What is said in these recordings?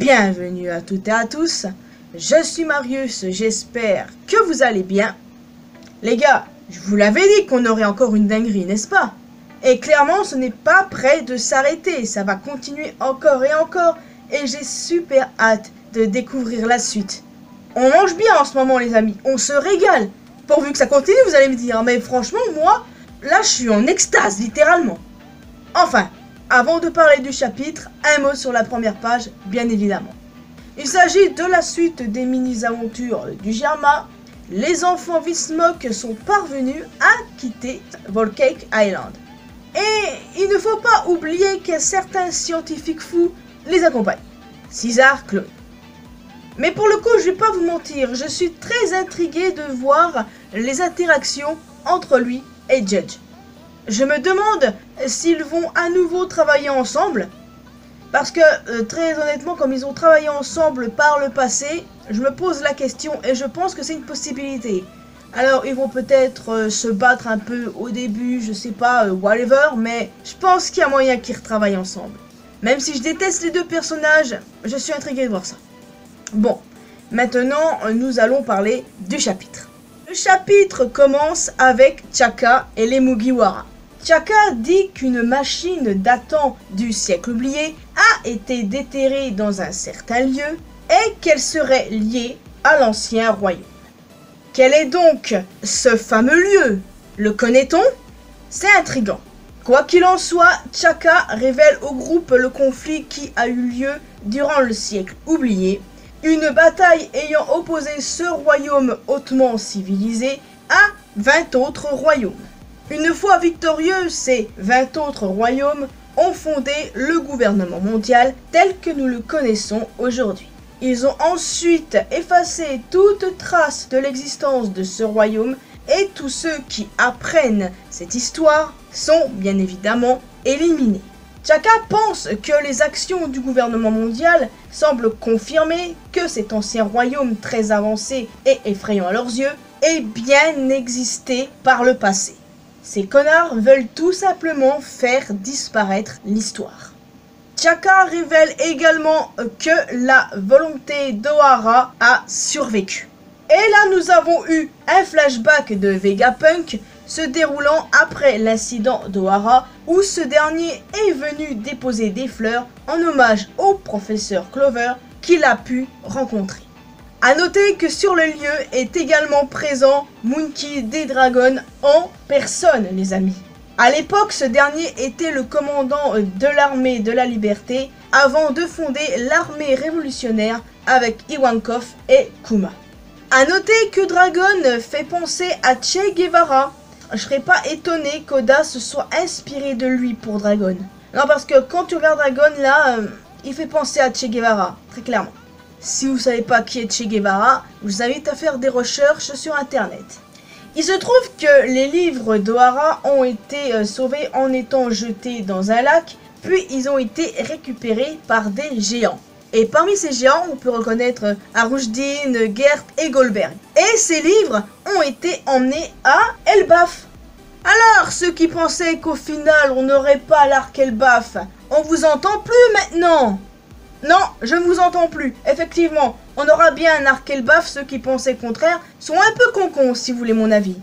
Bienvenue à toutes et à tous, je suis Marius, j'espère que vous allez bien. Les gars, je vous l'avais dit qu'on aurait encore une dinguerie, n'est-ce pas? Et clairement, ce n'est pas prêt de s'arrêter, ça va continuer encore et encore, et j'ai super hâte de découvrir la suite. On mange bien en ce moment les amis, on se régale. Pourvu que ça continue, vous allez me dire, mais franchement, moi, là je suis en extase, littéralement. Enfin, avant de parler du chapitre, un mot sur la première page, bien évidemment. Il s'agit de la suite des mini-aventures du Germa. Les enfants Vismok sont parvenus à quitter Volcake Island. Et il ne faut pas oublier que certains scientifiques fous les accompagnent. Caesar Claude. Mais pour le coup, je vais pas vous mentir, je suis très intrigué de voir les interactions entre lui et Judge. Je me demande s'ils vont à nouveau travailler ensemble. Parce que, très honnêtement, comme ils ont travaillé ensemble par le passé, je me pose la question et je pense que c'est une possibilité. Alors, ils vont peut-être se battre un peu au début, je sais pas, whatever, mais je pense qu'il y a moyen qu'ils retravaillent ensemble. Même si je déteste les deux personnages, je suis intrigué de voir ça. Bon, maintenant, nous allons parler du chapitre. Le chapitre commence avec Chaka et les Mugiwara. Chaka dit qu'une machine datant du siècle oublié a été déterrée dans un certain lieu et qu'elle serait liée à l'ancien royaume. Quel est donc ce fameux lieu? Le connaît-on? C'est intriguant. Quoi qu'il en soit, Chaka révèle au groupe le conflit qui a eu lieu durant le siècle oublié, une bataille ayant opposé ce royaume hautement civilisé à 20 autres royaumes. Une fois victorieux, ces 20 autres royaumes ont fondé le gouvernement mondial tel que nous le connaissons aujourd'hui. Ils ont ensuite effacé toute trace de l'existence de ce royaume et tous ceux qui apprennent cette histoire sont bien évidemment éliminés. Chaka pense que les actions du gouvernement mondial semblent confirmer que cet ancien royaume très avancé et effrayant à leurs yeux ait bien existé par le passé. Ces connards veulent tout simplement faire disparaître l'histoire. Chaka révèle également que la volonté d'Ohara a survécu. Et là nous avons eu un flashback de Vegapunk se déroulant après l'incident d'Ohara où ce dernier est venu déposer des fleurs en hommage au professeur Clover qu'il a pu rencontrer. A noter que sur le lieu est également présent Monkey D. Dragon en personne, les amis. A l'époque, ce dernier était le commandant de l'armée de la liberté avant de fonder l'armée révolutionnaire avec Ivankov et Kuma. A noter que Dragon fait penser à Che Guevara. Je serais pas étonné qu'Oda se soit inspiré de lui pour Dragon. Non, parce que quand tu regardes Dragon là, il fait penser à Che Guevara, très clairement. Si vous ne savez pas qui est Che Guevara, je vous invite à faire des recherches sur internet. Il se trouve que les livres d'Ohara ont été sauvés en étant jetés dans un lac, puis ils ont été récupérés par des géants. Et parmi ces géants, on peut reconnaître Arujdin, Gert et Goldberg. Et ces livres ont été emmenés à Elbaf. Alors, ceux qui pensaient qu'au final on n'aurait pas l'arc Elbaf, on vous entend plus maintenant? Non, je ne vous entends plus. Effectivement, on aura bien un arc Elbaf, ceux qui pensaient le contraire sont un peu concons si vous voulez mon avis.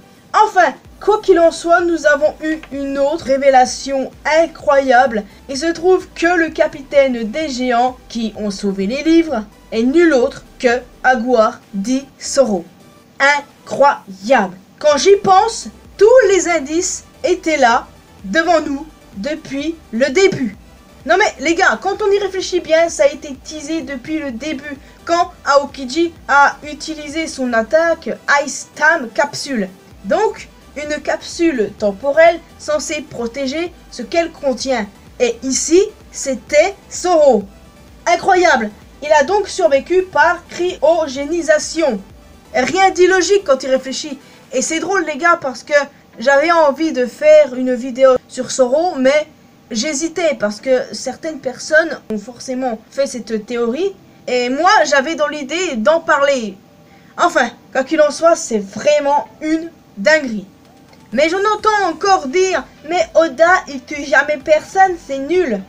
Enfin, quoi qu'il en soit, nous avons eu une autre révélation incroyable. Il se trouve que le capitaine des géants qui ont sauvé les livres est nul autre que Aguar Di Soro. Incroyable. Quand j'y pense, tous les indices étaient là, devant nous, depuis le début. Non mais les gars, quand on y réfléchit bien, ça a été teasé depuis le début, quand Aokiji a utilisé son attaque Ice Time Capsule. Donc, une capsule temporelle censée protéger ce qu'elle contient. Et ici, c'était Soro. Incroyable. Il a donc survécu par cryogénisation. Rien d'illogique quand il réfléchit. Et c'est drôle les gars parce que j'avais envie de faire une vidéo sur Soro, mais j'hésitais parce que certaines personnes ont forcément fait cette théorie et moi j'avais dans l'idée d'en parler. Enfin, quoi qu'il en soit, c'est vraiment une dinguerie. Mais j'en entends encore dire, mais Oda il tue jamais personne, c'est nul.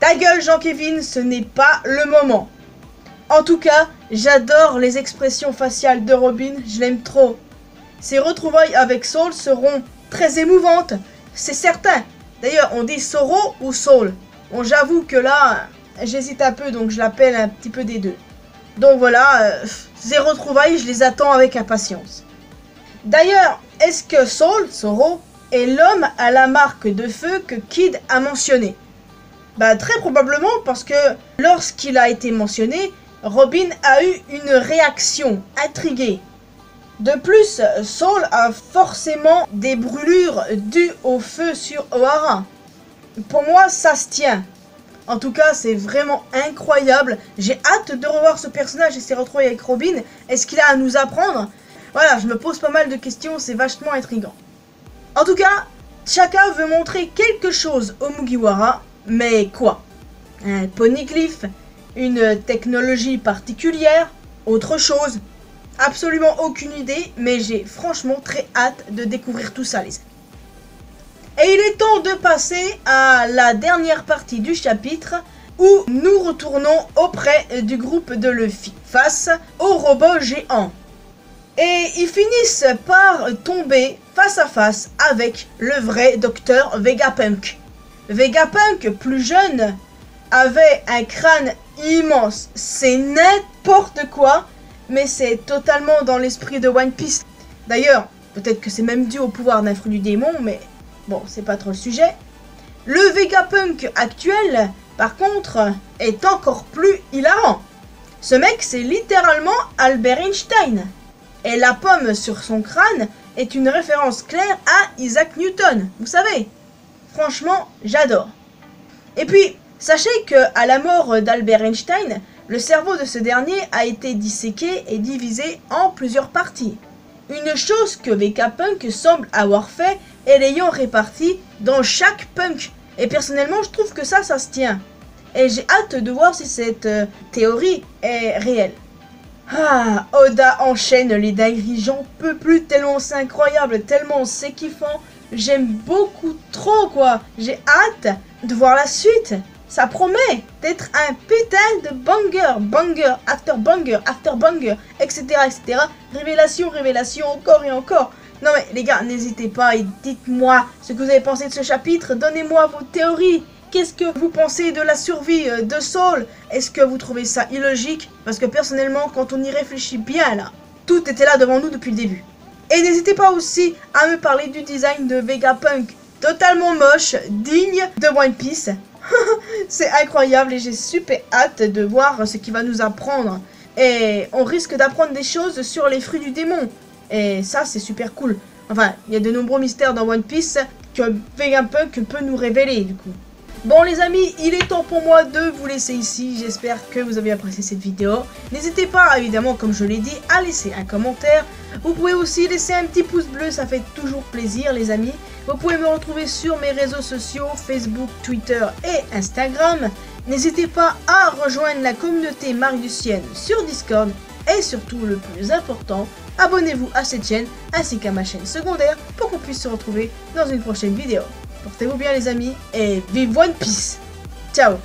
Ta gueule Jean-Kévin, ce n'est pas le moment. En tout cas, j'adore les expressions faciales de Robin, je l'aime trop. Ses retrouvailles avec Saul seront très émouvantes, c'est certain. D'ailleurs, on dit Soro ou Saul. Bon, j'avoue que là, j'hésite un peu, donc je l'appelle un petit peu des deux. Donc voilà, ces retrouvailles, je les attends avec impatience. D'ailleurs, est-ce que Saul, Soro, est l'homme à la marque de feu que Kid a mentionné? Bah très probablement parce que lorsqu'il a été mentionné, Robin a eu une réaction intriguée. De plus, Saul a forcément des brûlures dues au feu sur O'Hara. Pour moi, ça se tient. En tout cas, c'est vraiment incroyable. J'ai hâte de revoir ce personnage et ses retrouvailles avec Robin. Est-ce qu'il a à nous apprendre? Voilà, je me pose pas mal de questions, c'est vachement intriguant. En tout cas, Chaka veut montrer quelque chose au Mugiwara, mais quoi? Un poneglyph? Une technologie particulière? Autre chose? Absolument aucune idée, mais j'ai franchement très hâte de découvrir tout ça, les amis. Et il est temps de passer à la dernière partie du chapitre où nous retournons auprès du groupe de Luffy face aux robots géants. Et ils finissent par tomber face à face avec le vrai docteur Vegapunk. Vegapunk, plus jeune, avait un crâne immense. C'est n'importe quoi, mais c'est totalement dans l'esprit de One Piece. D'ailleurs, peut-être que c'est même dû au pouvoir d'un fruit du démon, mais bon, c'est pas trop le sujet. Le Vegapunk actuel, par contre, est encore plus hilarant. Ce mec, c'est littéralement Albert Einstein. Et la pomme sur son crâne est une référence claire à Isaac Newton, vous savez. Franchement, j'adore. Et puis, sachez que à la mort d'Albert Einstein, le cerveau de ce dernier a été disséqué et divisé en plusieurs parties. Une chose que Vegapunk semble avoir fait est l'ayant réparti dans chaque punk. Et personnellement, je trouve que ça se tient. Et j'ai hâte de voir si cette théorie est réelle. Ah, Oda enchaîne les dingueries, j'en peux plus, tellement c'est incroyable, tellement c'est kiffant. J'aime beaucoup trop, quoi. J'ai hâte de voir la suite. Ça promet d'être un putain de banger after banger, etc., etc. Révélation, révélation, encore et encore. Non mais les gars, n'hésitez pas et dites-moi ce que vous avez pensé de ce chapitre. Donnez-moi vos théories. Qu'est-ce que vous pensez de la survie de Saul? Est-ce que vous trouvez ça illogique? Parce que personnellement, quand on y réfléchit bien là, tout était là devant nous depuis le début. Et n'hésitez pas aussi à me parler du design de Vegapunk. Totalement moche, digne de One Piece. C'est incroyable et j'ai super hâte de voir ce qu'il va nous apprendre. Et on risque d'apprendre des choses sur les fruits du démon. Et ça, c'est super cool. Enfin, il y a de nombreux mystères dans One Piece que Vegapunk peut nous révéler du coup. Bon les amis, il est temps pour moi de vous laisser ici, j'espère que vous avez apprécié cette vidéo. N'hésitez pas, évidemment, comme je l'ai dit, à laisser un commentaire. Vous pouvez aussi laisser un petit pouce bleu, ça fait toujours plaisir les amis. Vous pouvez me retrouver sur mes réseaux sociaux, Facebook, Twitter et Instagram. N'hésitez pas à rejoindre la communauté mariusienne sur Discord. Et surtout, le plus important, abonnez-vous à cette chaîne ainsi qu'à ma chaîne secondaire pour qu'on puisse se retrouver dans une prochaine vidéo. Portez-vous bien les amis et vive One Piece. Ciao.